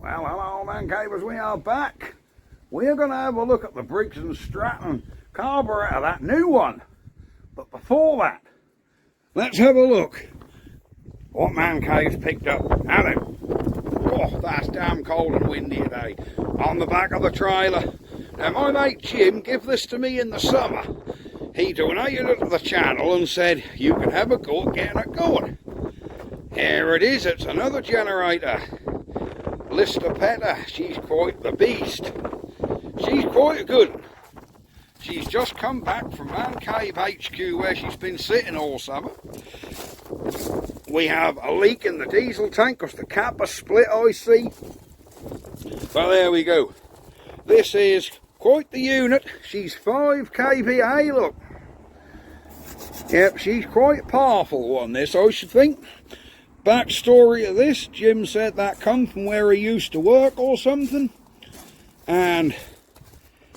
Well, hello man cavers, we are back. We're going to have a look at the Briggs and Stratton carburetor, that new one. But before that, let's have a look what man cave's picked up. Hello. Oh, that's damn cold and windy today. On the back of the trailer. Now my mate Jim gave this to me in the summer. He donated it to the channel and said you can have a go at getting it going. Here it is, it's another generator. Lister Petter, she's quite the beast. She's quite a good one. She's just come back from Man Cave HQ where she's been sitting all summer. We have a leak in the diesel tank because the cap has split, I see. But there we go. This is quite the unit. She's 5 kVA, look. Yep, she's quite a powerful one, this, I should think. Backstory of this, Jim said that come from where he used to work or something. And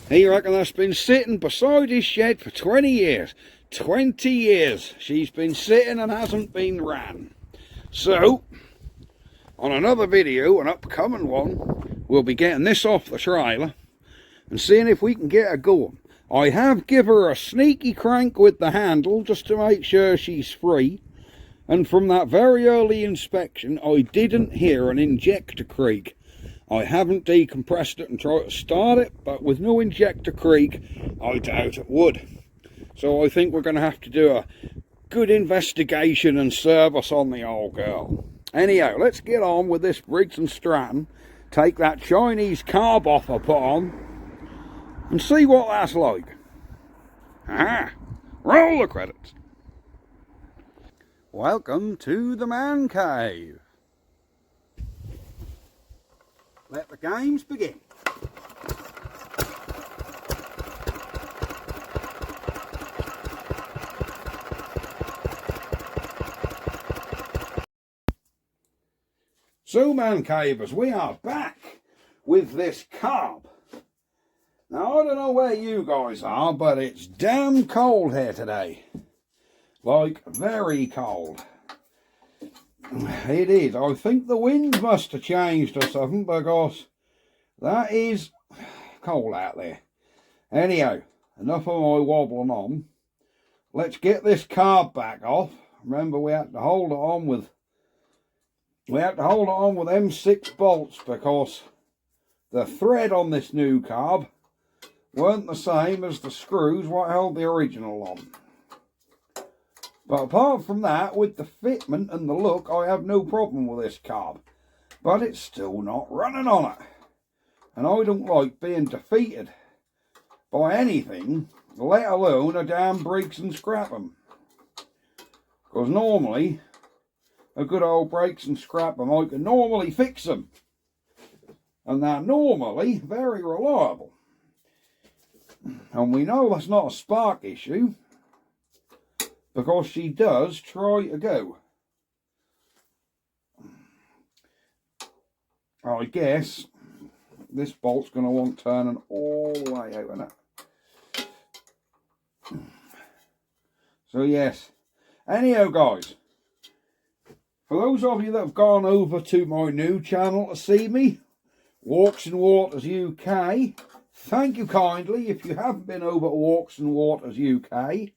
he reckoned that's been sitting beside his shed for 20 years. 20 years she's been sitting and hasn't been ran. So, on another video, an upcoming one, we'll be getting this off the trailer and seeing if we can get her going. I have given her a sneaky crank with the handle just to make sure she's free. And from that very early inspection, I didn't hear an injector creak. I haven't decompressed it and tried to start it, but with no injector creak, I doubt it would. So I think we're going to have to do a good investigation and service on the old girl. Anyhow, let's get on with this Briggs and Stratton. Take that Chinese carb off I put on and see what that's like. Aha! Roll the credits. Welcome to the Man Cave. Let the games begin. So Man Cavers, we are back with this carb. Now I don't know where you guys are, but it's damn cold here today. Like, very cold. It is. I think the wind must have changed or something, because that is cold out there. Anyhow, enough of my wobbling on. Let's get this carb back off. Remember, we had to hold it on with M6 bolts because the thread on this new carb weren't the same as the screws what held the original on. But apart from that, with the fitment and the look, I have no problem with this carb. But it's still not running on it. And I don't like being defeated by anything, let alone a damn Briggs and Stratton. Because normally, a good old Briggs and Stratton, I can normally fix them. And they're normally very reliable. And we know that's not a spark issue, because she does try to go. I guess this bolt's going to want turning all the way out in it. So yes. Anyhow guys, for those of you that have gone over to my new channel to see me, Walks and Waters UK, thank you kindly. If you haven't been over to Walks and Waters UK,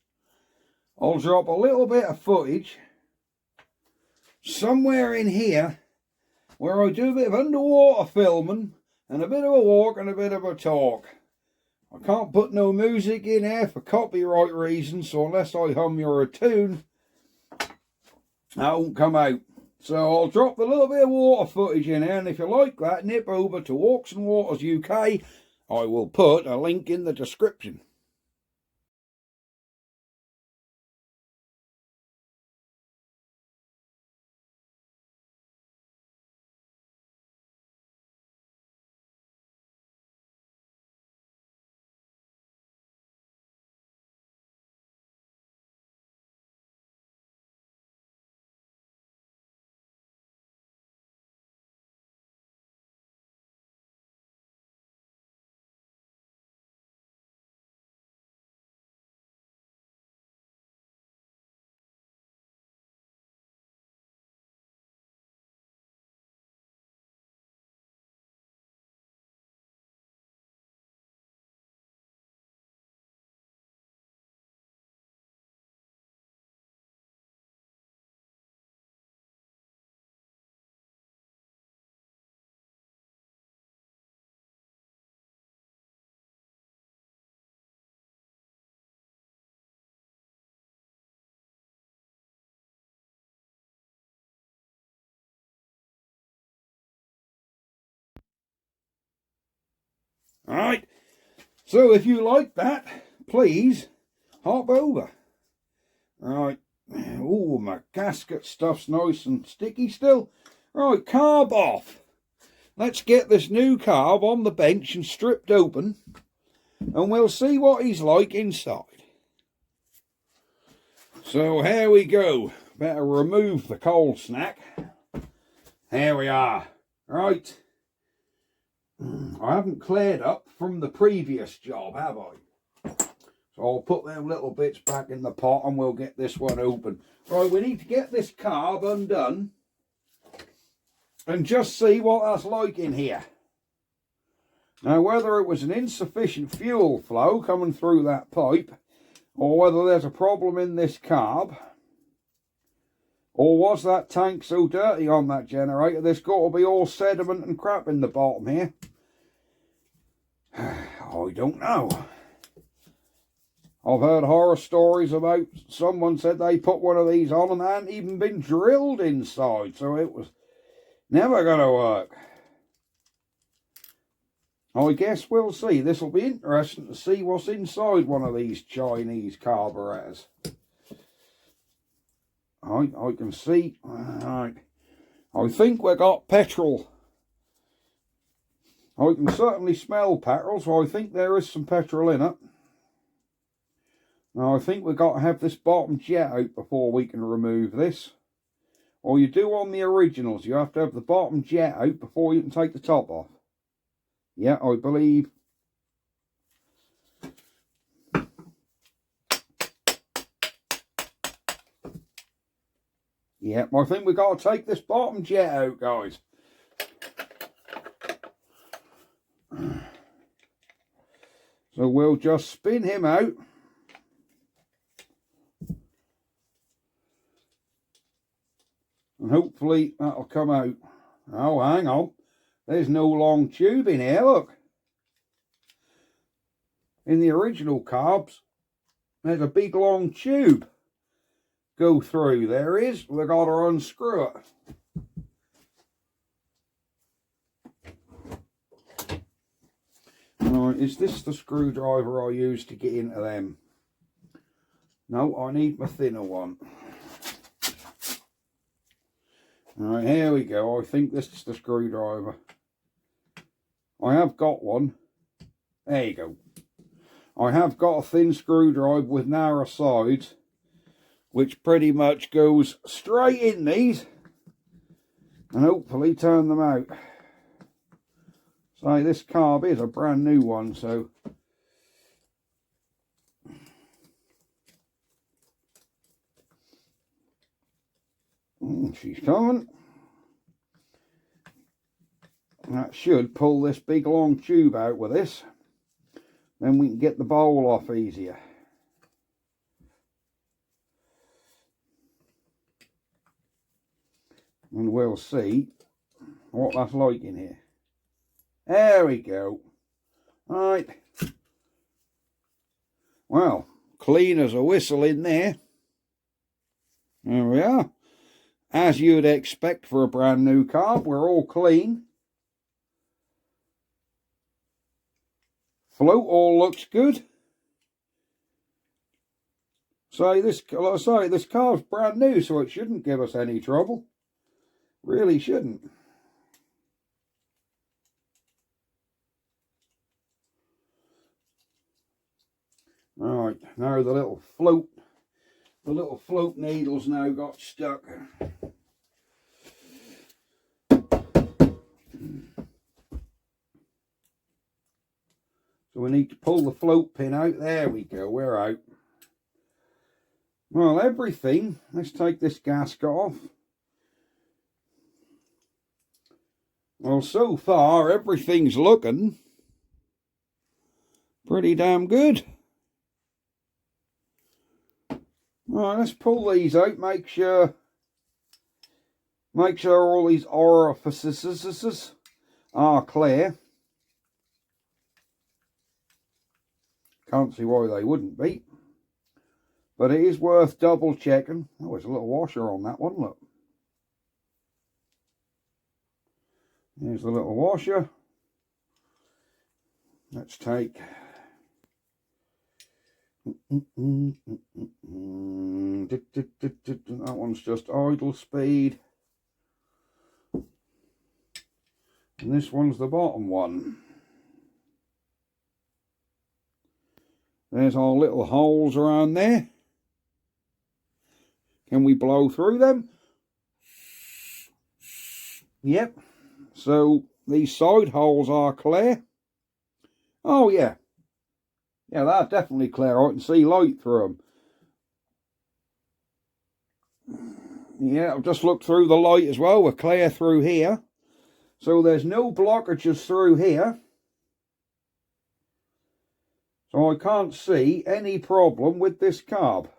I'll drop a little bit of footage somewhere in here where I do a bit of underwater filming and a bit of a walk and a bit of a talk. I can't put no music in here for copyright reasons, so unless I hum you a tune, that won't come out. So I'll drop a little bit of water footage in here, and if you like that, nip over to Walks and Waters UK. I will put a link in the description. Alright, so if you like that, please hop over. Right, oh, my gasket stuff's nice and sticky still. Right, carb off. Let's get this new carb on the bench and stripped open, and we'll see what he's like inside. So here we go. Better remove the cold snack. Here we are. Right. I haven't cleared up from the previous job, have I? So I'll put them little bits back in the pot and we'll get this one open. Right, we need to get this carb undone and just see what that's like in here. Now, whether it was an insufficient fuel flow coming through that pipe, or whether there's a problem in this carb, or was that tank so dirty on that generator there's got to be all sediment and crap in the bottom here? I don't know. I've heard horror stories about someone said they put one of these on and they hadn't even been drilled inside, so it was never going to work. I guess we'll see. This will be interesting to see what's inside one of these Chinese carburetors. I can see. Right. I think we got petrol. I can certainly smell petrol, so I think there is some petrol in it. Now, I think we've got to have this bottom jet out before we can remove this. Or you do on the originals. You have to have the bottom jet out before you can take the top off. Yeah, I believe. Yeah, I think we've got to take this bottom jet out, guys. So we'll just spin him out. And hopefully that'll come out. Oh, hang on. There's no long tube in here, look. In the original carbs, there's a big long tube go through. There is. We've got to unscrew it. Right, is this the screwdriver I use to get into them? No, I need my thinner one. Right, here we go. I think this is the screwdriver. I have got one. There you go. I have got a thin screwdriver with narrow sides, which pretty much goes straight in these and hopefully turn them out. So this carb is a brand new one, so she's coming. That should pull this big long tube out with this. Then we can get the bowl off easier. And we'll see what that's like in here. There we go. Right. Well, clean as a whistle in there. There we are. As you'd expect for a brand new carb, we're all clean. Float all looks good. So this carb's brand new, so it shouldn't give us any trouble. Really shouldn't. Alright, now the little float needles now got stuck. So we need to pull the float pin out. There we go, we're out. Well, everything, let's take this gasket off. Well, so far, everything's looking pretty damn good. Right, let's pull these out, make sure all these orifices are clear. Can't see why they wouldn't be. But it is worth double checking. Oh, there's a little washer on that one, look. Here's the little washer. Let's take that one's just idle speed, and this one's the bottom one. There's our little holes around there. Can we blow through them? Yep. So these side holes are clear. Oh yeah. Yeah, they're definitely clear. I can see light through them. Yeah, I've just looked through the light as well. We're clear through here. So there's no blockages through here. So I can't see any problem with this carb.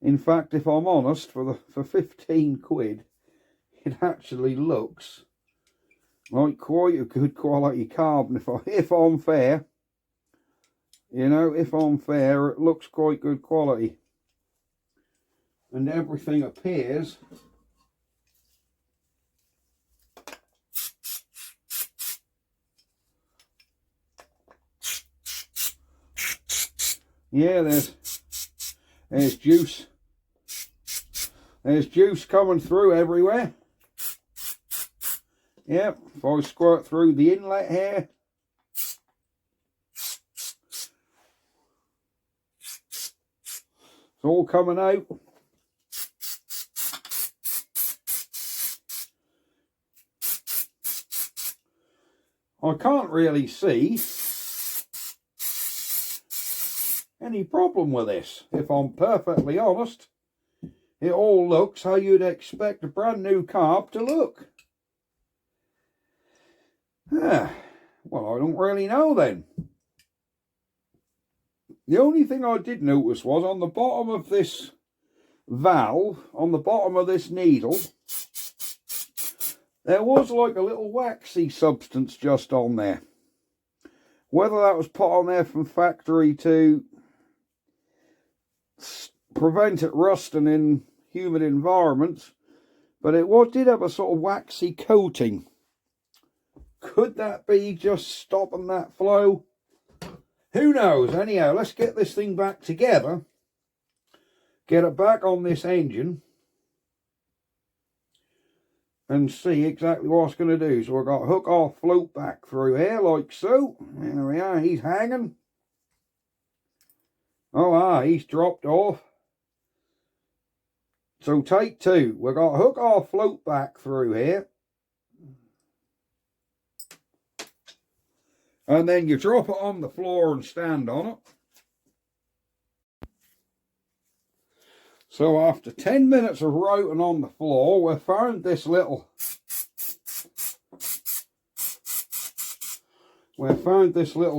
In fact, if I'm honest, for 15 quid, it actually looks like quite a good quality carb. And if I'm fair, you know, if I'm fair, it looks quite good quality. And everything appears yeah, there's juice. There's juice coming through everywhere. Yep, if I squirt through the inlet here, it's all coming out. I can't really see any problem with this, if I'm perfectly honest. It all looks how you'd expect a brand new carb to look. Well, I don't really know then. The only thing I did notice was on the bottom of this valve, on the bottom of this needle, there was like a little waxy substance just on there. Whether that was put on there from factory to prevent it rusting in humid environments, but it did have a sort of waxy coating. Could that be just stopping that flow? Who knows? Anyhow, let's get this thing back together, get it back on this engine, and see exactly what it's going to do. So we've got hook our float back through here like so. There we are, he's hanging. Oh, he's dropped off. So take two. We've got to hook our float back through here. And then you drop it on the floor and stand on it. So after 10 minutes of routing on the floor, we found this little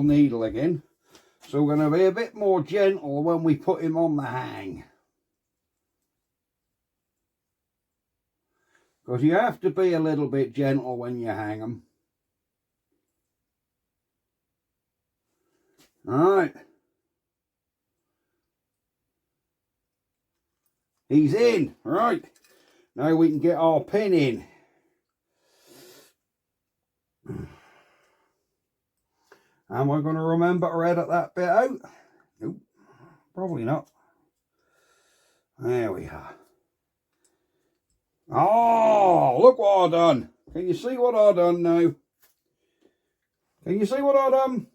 needle again. So we're going to be a bit more gentle when we put him on the hang. Because you have to be a little bit gentle when you hang them. Alright. He's in. Right. Now we can get our pin in. Am I going to remember to edit that bit out? Nope. Probably not. There we are. Oh, look what I've done. Can you see what I've done now? Can you see what I've done?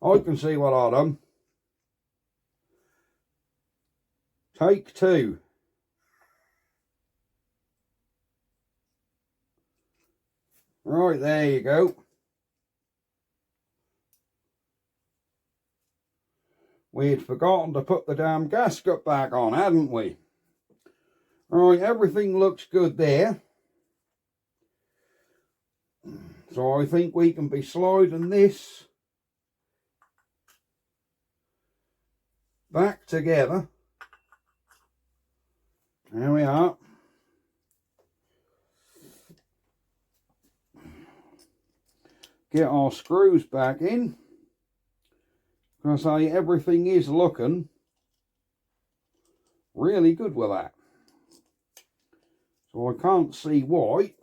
I can see what I've done. Take two. Right, there you go. We had forgotten to put the damn gasket back on, hadn't we? Right, everything looks good there. So I think we can be sliding this back together. There we are. Get our screws back in. I say everything is looking really good with that. So I can't see why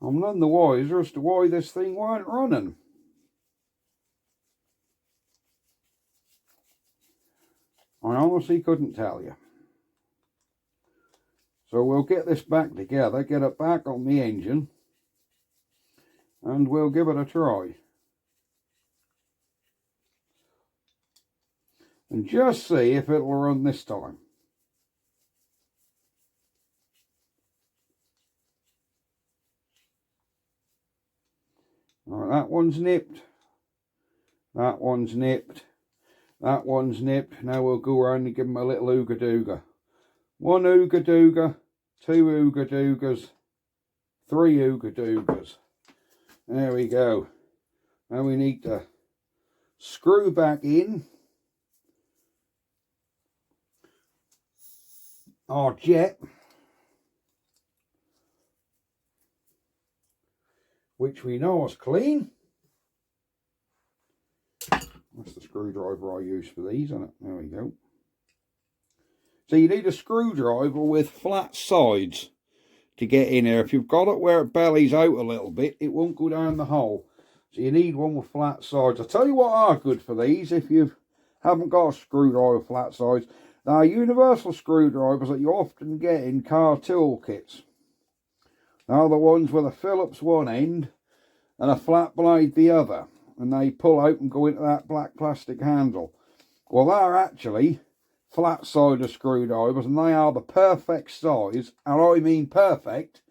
I'm none the wiser as to why this thing weren't running. I honestly couldn't tell you. So we'll get this back together, get it back on the engine, and we'll give it a try. And just see if it'll run this time. Alright, that one's nipped. That one's nipped. That one's nipped. Now we'll go around and give them a little ooga dooga. 1 ooga dooga, 2 ooga doogas, 3 ooga doogas. There we go. Now we need to screw back in our jet, which we know is clean. That's the screwdriver I use for these, isn't it? There we go. So you need a screwdriver with flat sides to get in there. If you've got it where it bellies out a little bit, it won't go down the hole. So you need one with flat sides. I'll tell you what are good for these if you haven't got a screwdriver with flat sides. They are universal screwdrivers that you often get in car tool kits. They are the ones with a Phillips one end and a flat blade the other. And they pull out and go into that black plastic handle. Well, they're actually flat-sided screwdrivers, and they are the perfect size, and I mean perfect,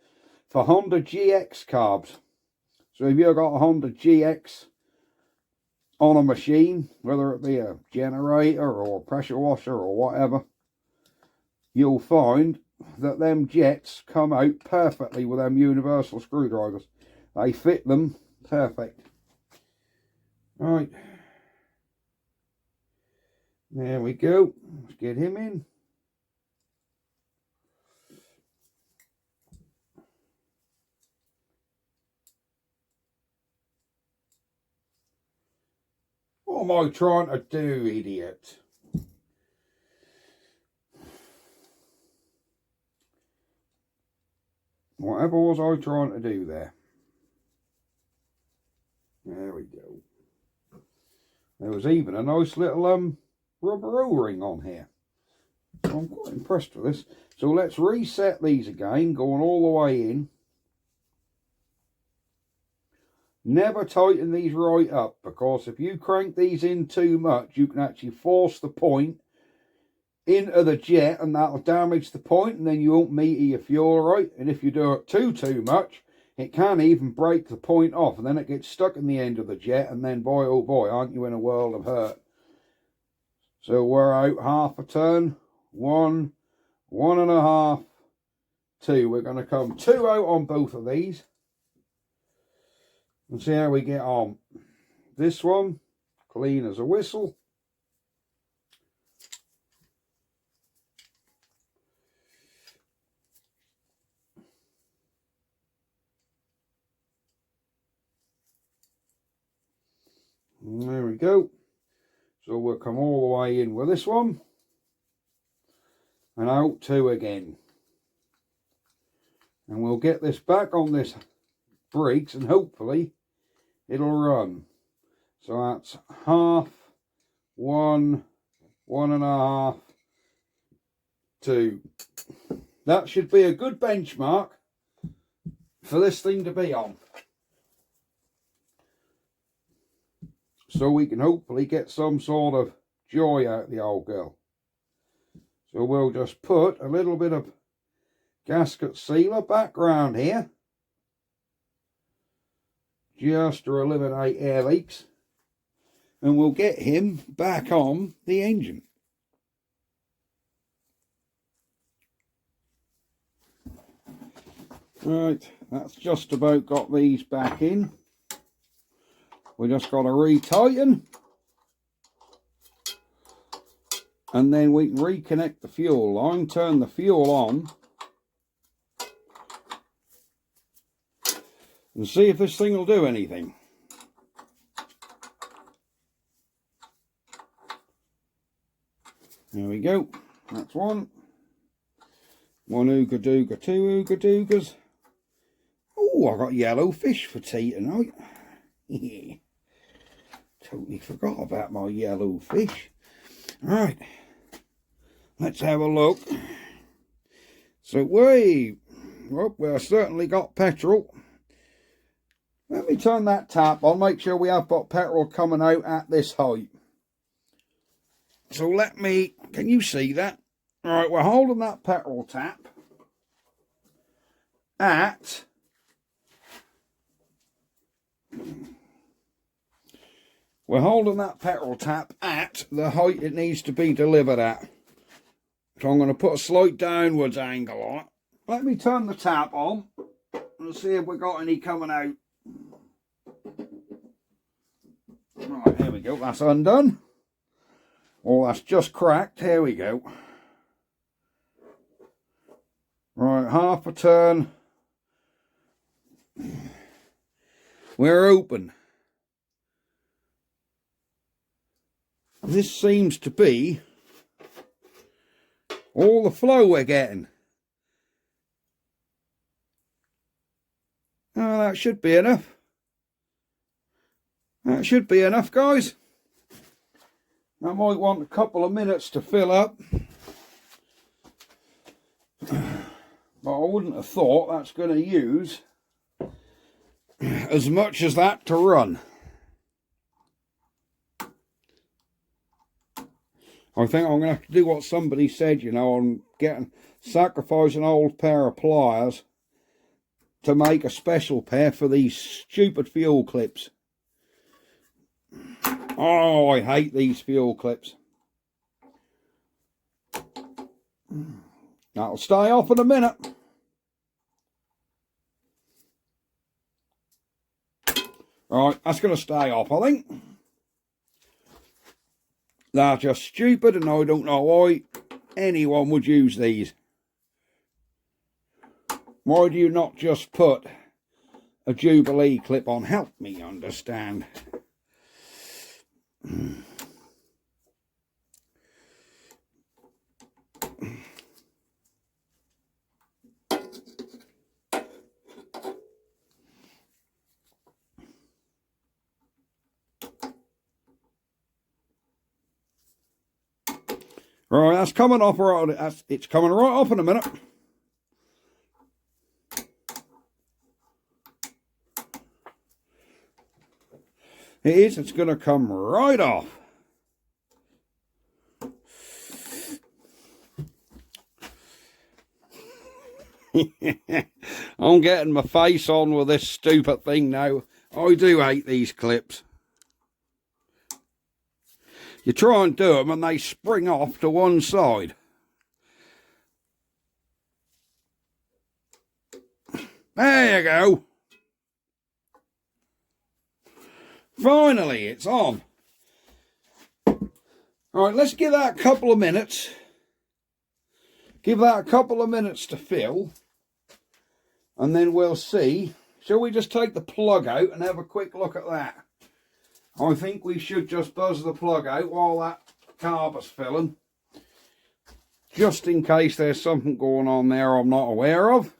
for Honda GX carbs. So if you've got a Honda GX on a machine, whether it be a generator or a pressure washer or whatever, you'll find that them jets come out perfectly with them universal screwdrivers. They fit them perfect. Right. There we go. Let's get him in. What am I trying to do, idiot? Whatever was I trying to do there? There we go. There was even a nice little rubber O-ring on here. So I'm quite impressed with this. So let's reset these again, going all the way in. Never tighten these right up, because if you crank these in too much, you can actually force the point into the jet, and that'll damage the point, and then you won't meter your fuel right. And if you do it too much, it can even break the point off, and then it gets stuck in the end of the jet, and then boy oh boy, aren't you in a world of hurt. So we're out half a turn, 1, 1.5, 2. We're going to come 2 out on both of these and see how we get on. This one, clean as a whistle. And there we go. So we'll come all the way in with this one. And out 2 again. And we'll get this back on this Briggs, and hopefully it'll run. So that's half, 1, 1.5, 2. That should be a good benchmark for this thing to be on. So we can hopefully get some sort of joy out of the old girl. So we'll just put a little bit of gasket sealer back round here, just to eliminate air leaks, and we'll get him back on the engine. Right, that's just about got these back in. We just got to retighten, and then we can reconnect the fuel line, turn the fuel on, and see if this thing will do anything. There we go. That's one. 1 ooga dooga, 2 ooga doogas. Oh, Oh, I got yellow fish for tea tonight. Yeah. Totally forgot about my yellow fish. Right, let's have a look. So we've certainly got petrol. Let me turn that tap on, make sure we have got petrol coming out at this height. So can you see that? All right, we're holding that petrol tap at the height it needs to be delivered at. So I'm going to put a slight downwards angle on it. Let me turn the tap on and see if we've got any coming out. Right, here we go, that's undone. Oh, that's just cracked, here we go. Right, half a turn. We're open. This seems to be all the flow we're getting. Oh, that should be enough. That should be enough, guys. I might want a couple of minutes to fill up. But I wouldn't have thought that's going to use as much as that to run. I think I'm going to have to do what somebody said, you know, on sacrificing an old pair of pliers to make a special pair for these stupid fuel clips. Oh, I hate these fuel clips. That'll stay off in a minute. Right, that's going to stay off, I think. They're just stupid, and I don't know why anyone would use these. Why do you not just put a Jubilee clip on? Help me understand. Right, that's coming off. Right, it's coming right off in a minute. It is. It's going to come right off. I'm getting my face on with this stupid thing now. I do hate these clips. You try and do them and they spring off to one side. There you go. Finally, it's on. All right, let's give that a couple of minutes. Give that a couple of minutes to fill. And then we'll see. Shall we just take the plug out and have a quick look at that? I think we should just buzz the plug out while that carb is filling. Just in case there's something going on there I'm not aware of.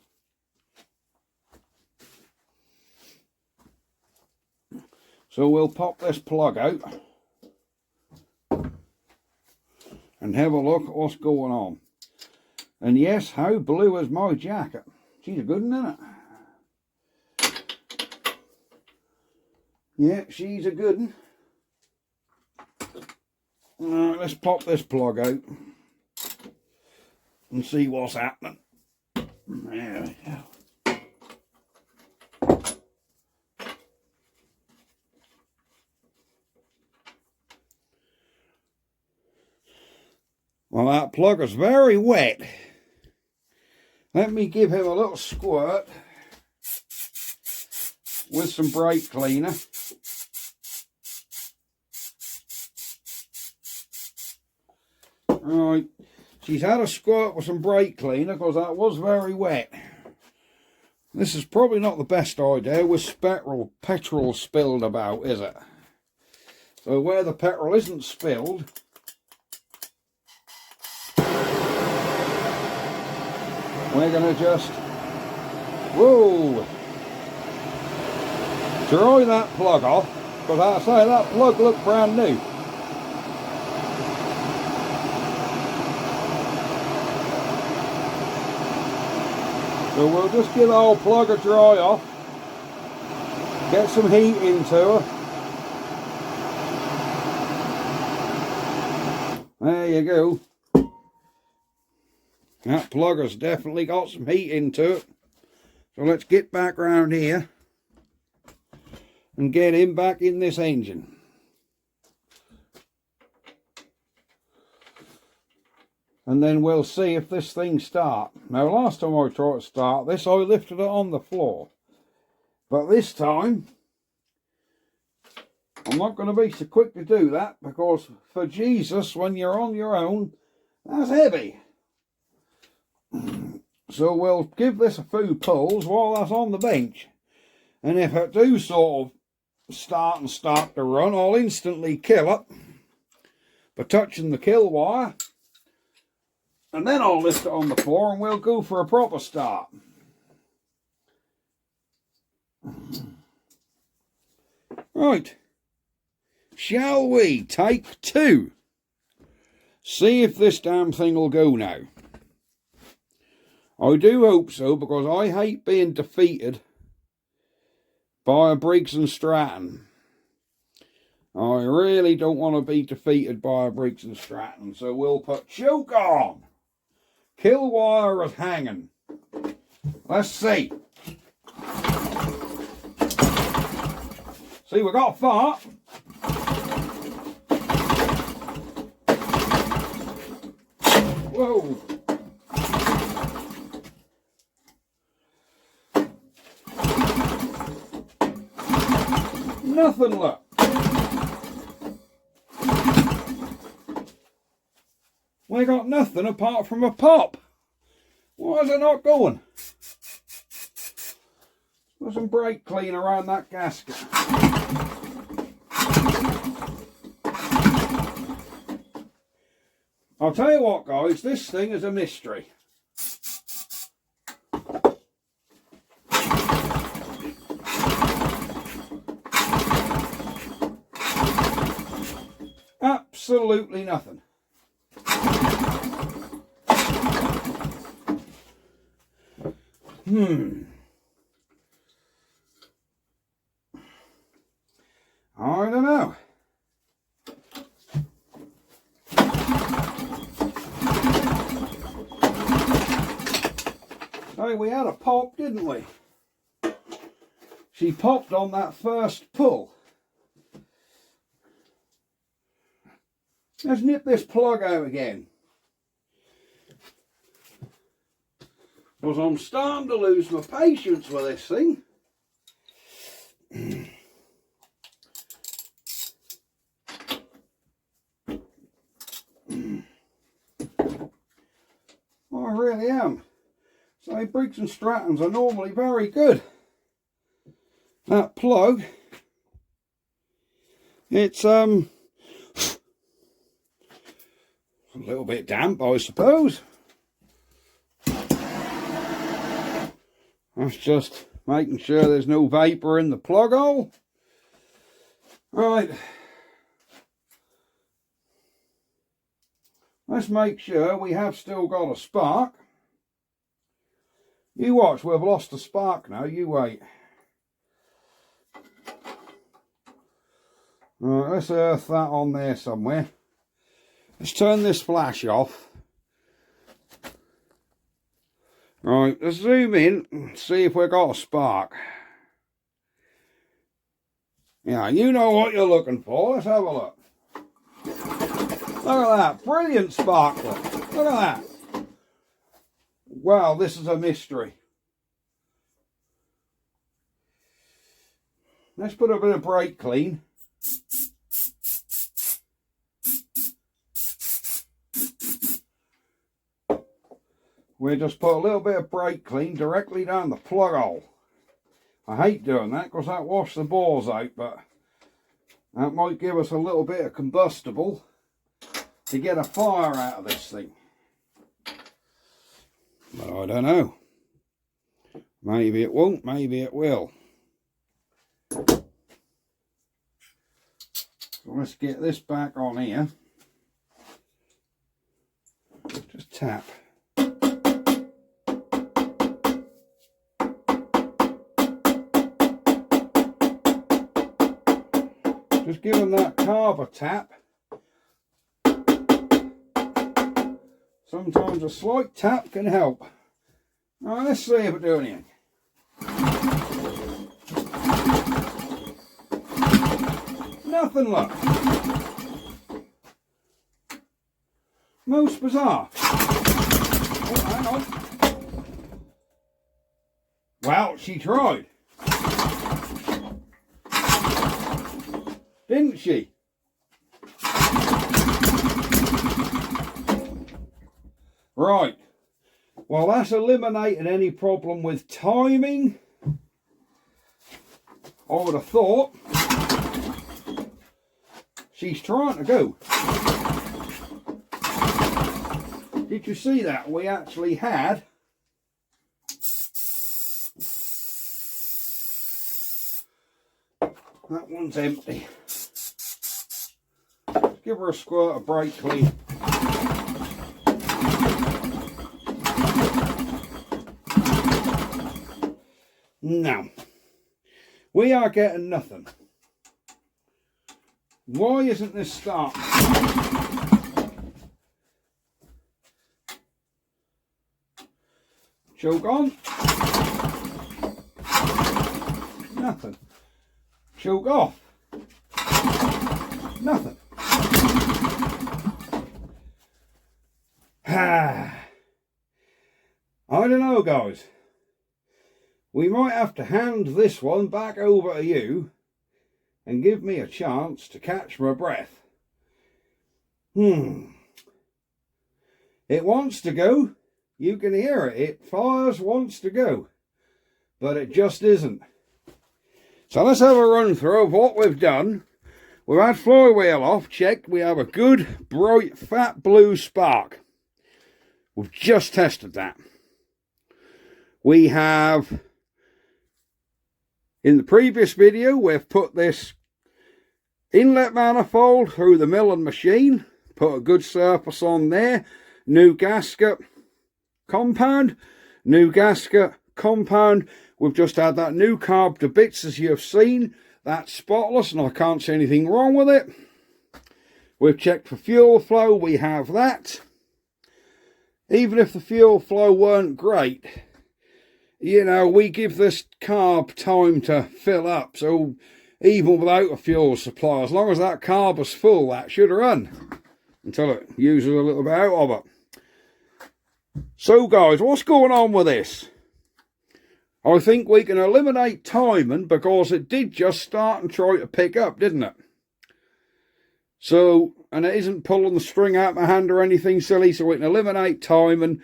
So we'll pop this plug out and have a look at what's going on. And yes, how blue is my jacket? She's a good one, isn't it? Yeah, she's a good one. Alright, let's pop this plug out and see what's happening. There we go. Well, that plug is very wet. Let me give him a little squirt with some brake cleaner. Right, she's had a squirt with some brake cleaner because that was very wet. This is probably not the best idea with petrol spilled about, is it? So where the petrol isn't spilled, we're going to just, whoa, dry that plug off, because I say that plug looked brand new. So we'll just give the old plug a dry off, get some heat into her. There you go. That plug has definitely got some heat into it. So let's get back round here and get him back in this engine. And then we'll see if this thing starts. Now last time I tried to start this, I lifted it on the floor. But this time, I'm not going to be so quick to do that, because for Jesus, when you're on your own, that's heavy. So we'll give this a few pulls while that's on the bench. And if it do sort of start to run, I'll instantly kill it by touching the kill wire. And then I'll lift it on the floor and we'll go for a proper start. Right. Shall we take 2? See if this damn thing will go now. I do hope so, because I hate being defeated by a Briggs and Stratton. I really don't want to be defeated by a Briggs and Stratton, so we'll put choke on. Kill wire is hanging. Let's see. See, we got far. Whoa. Nothing, look. We got nothing apart from a pop. Why is it not going? Put some brake clean around that gasket. I'll tell you what, guys, this thing is a mystery. Absolutely nothing. I don't know. So we had a pop, didn't we? She popped on that first pull. Let's nip this plug out again. Because I'm starting to lose my patience with this thing. I really am. So Briggs and Strattons are normally very good. That plug, it's a little bit damp, I suppose. That's just making sure there's no vapour in the plug hole. Right. Let's make sure we have still got a spark. You watch, we've lost a spark now, you wait. Right, let's earth that on there somewhere. Let's turn this flash off. Right, let's zoom in and see if we've got a spark. Yeah, you know what you're looking for. Let's have a look. Look at that. Brilliant spark. Look at that. Wow, this is a mystery. Let's put a bit of brake clean. We'll just put a little bit of brake clean directly down the plug hole. I hate doing that because that washes the balls out, but that might give us a little bit of combustible to get a fire out of this thing. But I don't know. Maybe it won't, maybe it will. let's get this back on here. Just tap. Just give them that carb a tap. Sometimes a slight tap can help. Now let's see if it do anything. Nothing, look. Most bizarre. Oh, hang on. Well, she tried. Didn't she? Right. Well, that's eliminated any problem with timing. I would have thought she's trying to go. Did you see that? We actually had that one's empty. Give her a squirt of brake clean. Now, we are getting nothing. Why isn't this starting? Choke on. Nothing. Choke off. Nothing. I don't know, guys. We might have to hand this one back over to you and give me a chance to catch my breath. It wants to go. You can hear it. It fires, wants to go. But it just isn't. So let's have a run through of what we've done. We've had flywheel off, checked. We have a good, bright, fat blue spark. We've just tested that. We have, in the previous video, we've put this inlet manifold through the milling machine. Put a good surface on there. New gasket compound. New gasket compound. We've just had that new carb to bits, as you've seen. That's spotless and I can't see anything wrong with it. We've checked for fuel flow. We have that. Even if the fuel flow weren't great, you know, we give this carb time to fill up. So even without a fuel supply, as long as that carb is full, that should run until it uses a little bit out of it. So guys, what's going on with this? I think we can eliminate timing because it did just start and try to pick up, didn't it? So, and it isn't pulling the string out of my hand or anything silly, so we can eliminate timing.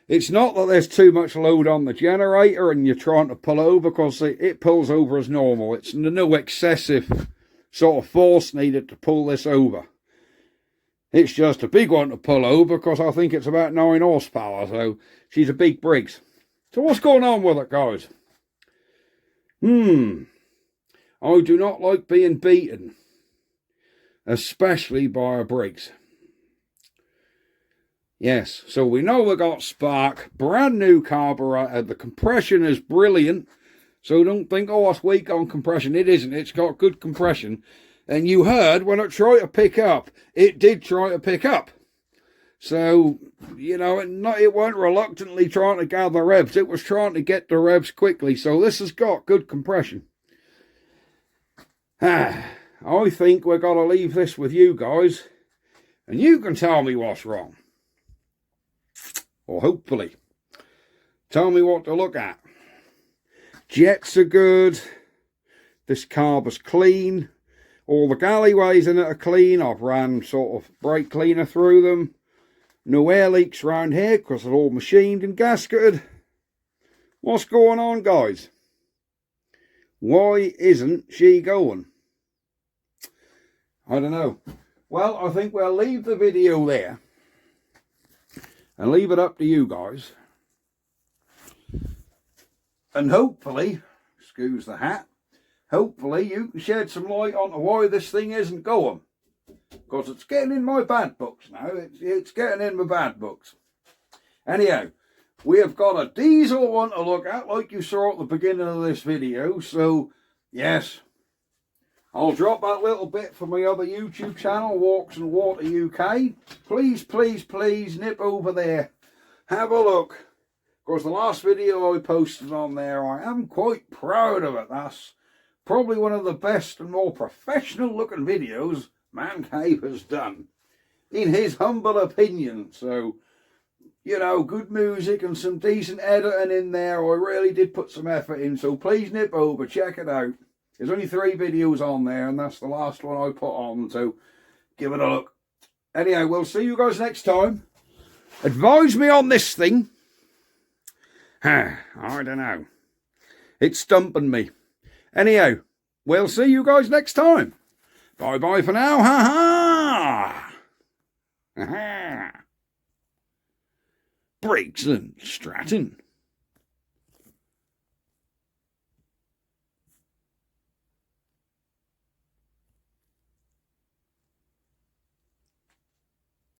It's not that there's too much load on the generator and you're trying to pull over, because it pulls over as normal. It's no excessive sort of force needed to pull this over. It's just a big one to pull over because I think it's about 9 horsepower, so she's a big Briggs. So what's going on with it, guys? I do not like being beaten, especially by a Briggs. Yes, so we know we got spark, brand new carburetor, the compression is brilliant, so don't think, oh, it's weak on compression. It isn't, it's got good compression. And you heard when it tried to pick up, it did try to pick up. So, you know, it weren't reluctantly trying to gather revs, it was trying to get the revs quickly, so this has got good compression. I think we're going to leave this with you guys, and you can tell me what's wrong. Or hopefully. Tell me what to look at. Jets are good. This carb is clean. All the galleyways in it are clean. I've ran sort of brake cleaner through them. No air leaks around here because they're all machined and gasketed. What's going on, guys? Why isn't she going? I don't know. Well, I think we'll leave the video there and leave it up to you guys. And hopefully, excuse the hat, hopefully you can shed some light onto why this thing isn't going. because it's getting in my bad books now. It's getting in my bad books. Anyhow, we have got a diesel one to look at, like you saw at the beginning of this video. So, yes, I'll drop that little bit for my other YouTube channel, Walks and Water UK. Please, please, please nip over there. Have a look. Because the last video I posted on there, I am quite proud of it. That's probably one of the best and more professional looking videos Man Cave has done, in his humble opinion. So, you know, good music and some decent editing in there. I really did put some effort in. So please nip over, check it out. There's only 3 videos on there, and that's the last one I put on, so give it a look. Anyhow, we'll see you guys next time. Advise me on this thing. I don't know. It's stumping me. Anyhow, we'll see you guys next time. Bye-bye for now. Ha-ha! Ha-ha! Briggs and Stratton.